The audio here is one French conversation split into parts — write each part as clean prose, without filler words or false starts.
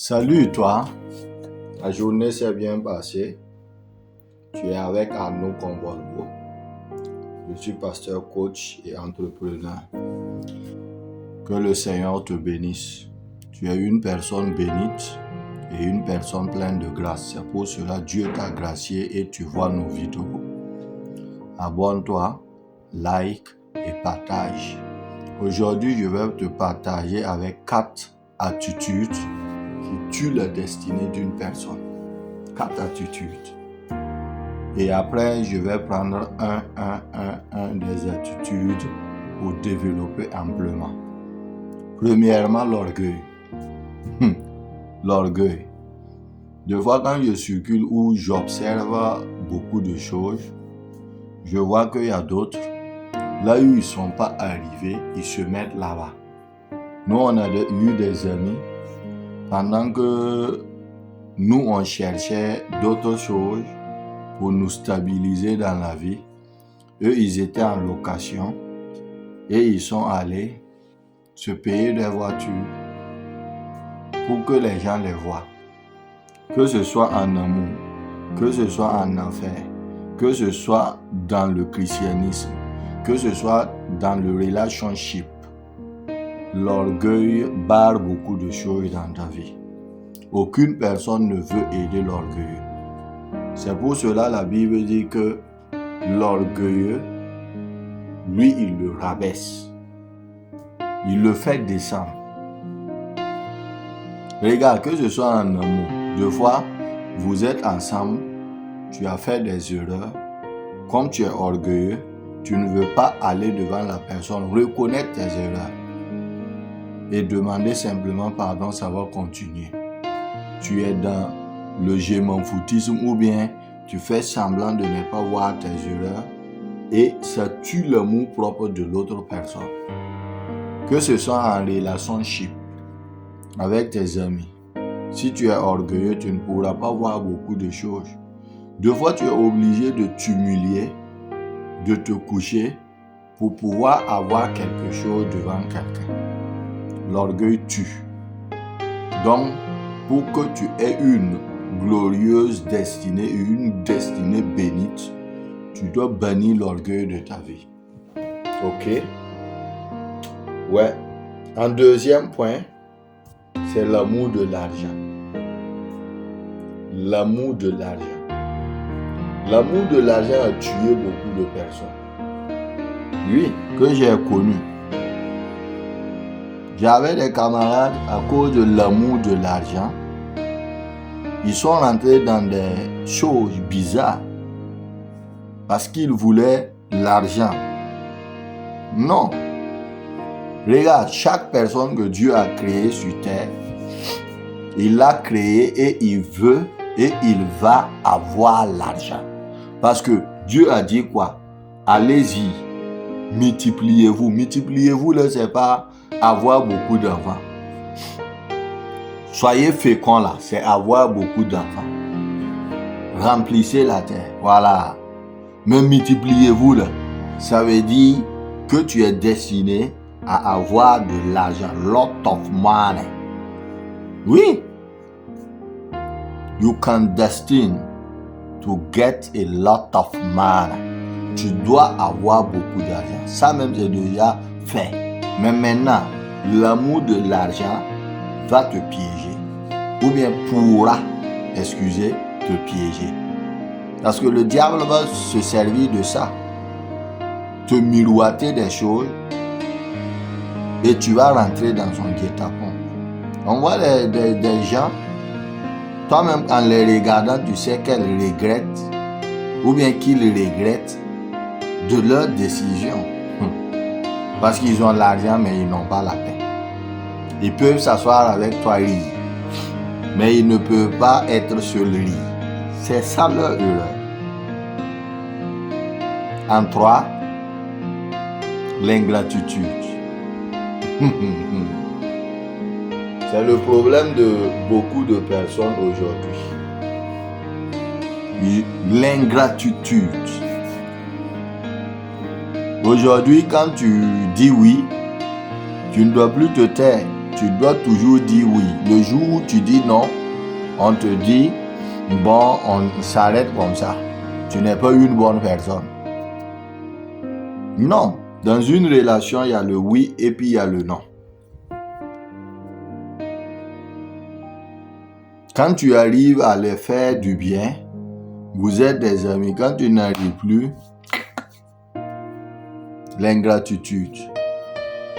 Salut toi, la journée s'est bien passée. Tu es avec Arnaud Convolvo. Je suis pasteur, coach et entrepreneur. Que le Seigneur te bénisse. Tu es une personne bénite et une personne pleine de grâce. C'est pour cela que Dieu t'a gracié et tu vois nos vidéos. Abonne-toi, like et partage. Aujourd'hui, je vais te partager avec 4 attitudes qui tuent la destinée d'une personne. 4 attitudes. Et après, je vais prendre un des attitudes pour développer amplement. Premièrement, l'orgueil. L'orgueil. Des fois, quand je circule ou j'observe beaucoup de choses, je vois qu'il y a d'autres, là où ils ne sont pas arrivés, ils se mettent là-bas. Nous, on a eu des amis, pendant que nous, on cherchait d'autres choses pour nous stabiliser dans la vie. Eux, ils étaient en location et ils sont allés se payer des voitures pour que les gens les voient. Que ce soit en amour, que ce soit en affaires, que ce soit dans le christianisme, que ce soit dans le relationship. L'orgueil barre beaucoup de choses dans ta vie. Aucune personne ne veut aider l'orgueilleux. C'est pour cela que la Bible dit que l'orgueilleux, lui, il le rabaisse. Il le fait descendre. Regarde, que ce soit en amour. Deux fois, vous êtes ensemble, tu as fait des erreurs. Comme tu es orgueilleux, tu ne veux pas aller devant la personne, reconnaître tes erreurs et demander simplement pardon, ça va continuer. Tu es dans le je m'en foutisme ou bien tu fais semblant de ne pas voir tes erreurs et ça tue l'amour propre de l'autre personne. Que ce soit en relationship avec tes amis. Si tu es orgueilleux, tu ne pourras pas voir beaucoup de choses. Deux fois, tu es obligé de t'humilier, de te coucher pour pouvoir avoir quelque chose devant quelqu'un. L'orgueil tue. Donc, pour que tu aies une glorieuse destinée, une destinée bénite, tu dois bannir l'orgueil de ta vie. Ok? Ouais. En deuxième point, c'est l'amour de l'argent. L'amour de l'argent. L'amour de l'argent a tué beaucoup de personnes. Oui, que j'ai connu. J'avais des camarades à cause de l'amour de l'argent. Ils sont rentrés dans des choses bizarres parce qu'ils voulaient l'argent. Non. Regarde, chaque personne que Dieu a créée sur terre, il l'a créée et il veut et il va avoir l'argent. Parce que Dieu a dit quoi? Allez-y, multipliez-vous. Multipliez-vous, là, c'est pas avoir beaucoup d'enfants. Soyez féconds là, c'est avoir beaucoup d'enfants. Remplissez la terre, voilà. Mais multipliez-vous là, ça veut dire que tu es destiné à avoir de l'argent, lot of money. Oui. You can destine to get a lot of money. Tu dois avoir beaucoup d'argent. Ça même c'est déjà fait. Mais maintenant, l'amour de l'argent va te piéger. Ou bien pourra, te piéger. Parce que le diable va se servir de ça. Te miroiter des choses. Et tu vas rentrer dans son guet-apens. On voit des gens, toi-même en les regardant, tu sais qu'elles regrettent, ou bien qu'ils regrettent de leur décision. Parce qu'ils ont l'argent, mais ils n'ont pas la paix. Ils peuvent s'asseoir avec toi et rire, mais ils ne peuvent pas être sur le lit. C'est ça leur erreur. En 3, l'ingratitude. C'est le problème de beaucoup de personnes aujourd'hui. L'ingratitude. Aujourd'hui, quand tu dis oui, tu ne dois plus te taire. tu dois toujours dire oui. Le jour où tu dis non, on te dit, bon, on s'arrête comme ça. Tu n'es pas une bonne personne. Non. Dans une relation, il y a le oui et puis il y a le non. Quand tu arrives à les faire du bien, vous êtes des amis. Quand tu n'arrives plus, l'ingratitude.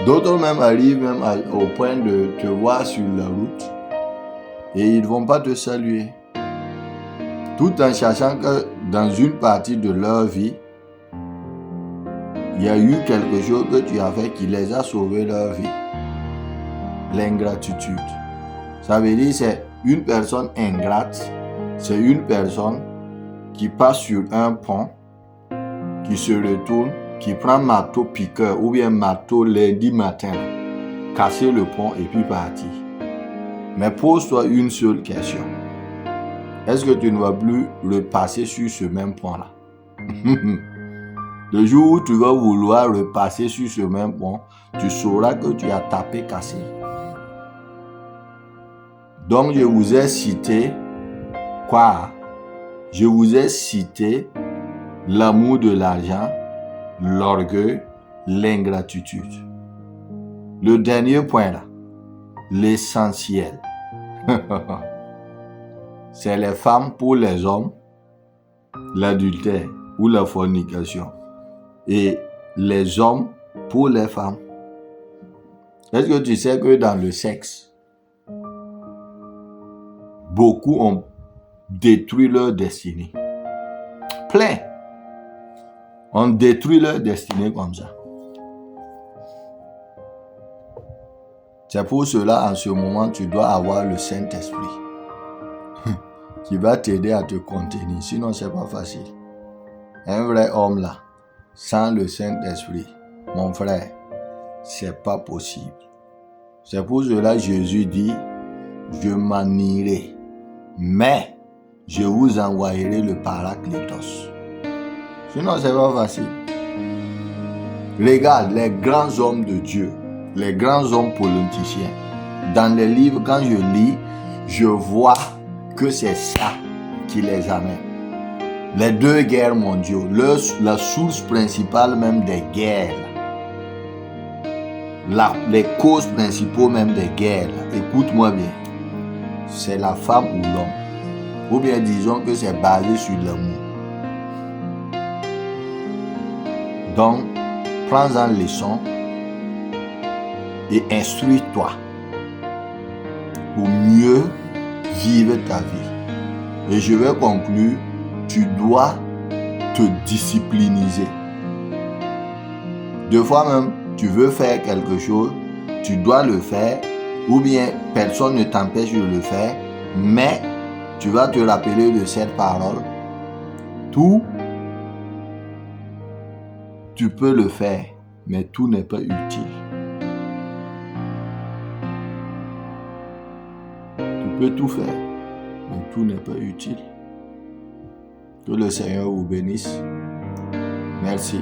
D'autres même arrivent même au point de te voir sur la route et ils ne vont pas te saluer. Tout en sachant que dans une partie de leur vie, il y a eu quelque chose que tu as fait qui les a sauvés leur vie. L'ingratitude. Ça veut dire que c'est une personne ingrate, c'est une personne qui passe sur un pont, qui se retourne, qui prend marteau piqueur ou bien marteau lundi matin, casser le pont et puis partir. Mais pose-toi une seule question. Est-ce que tu ne vas plus repasser sur ce même pont-là? Le jour où tu vas vouloir repasser sur ce même pont, tu sauras que tu as tapé, cassé. Donc, je vous ai cité quoi? Je vous ai cité l'amour de l'argent, l'orgueil, l'ingratitude. Le dernier point là, l'essentiel. C'est les femmes pour les hommes, l'adultère ou la fornication. Et les hommes pour les femmes. Est-ce que tu sais que dans le sexe, beaucoup ont détruit leur destinée? Plein. On détruit leur destinée comme ça. C'est pour cela, en ce moment, tu dois avoir le Saint-Esprit qui va t'aider à te contenir. Sinon, c'est pas facile. Un vrai homme là, sans le Saint-Esprit, mon frère, c'est pas possible. C'est pour cela que Jésus dit, je m'en irai, mais je vous envoyerai le Paraclétos. Sinon, c'est pas facile. Regarde les grands hommes de Dieu, les grands hommes politiciens. Dans les livres, quand je lis, je vois que c'est ça qui les amène. Les 2 guerres mondiales, la source principale même des guerres, les causes principales même des guerres, écoute-moi bien, c'est la femme ou l'homme. Ou bien disons que c'est basé sur l'amour. Donc, prends-en leçon et instruis-toi pour mieux vivre ta vie. Et je vais conclure, tu dois te discipliniser. Des fois même, tu veux faire quelque chose, tu dois le faire, ou bien personne ne t'empêche de le faire, mais tu vas te rappeler de cette parole. Tout, tu peux le faire, mais tout n'est pas utile. Tu peux tout faire, mais tout n'est pas utile. Que le Seigneur vous bénisse. Merci.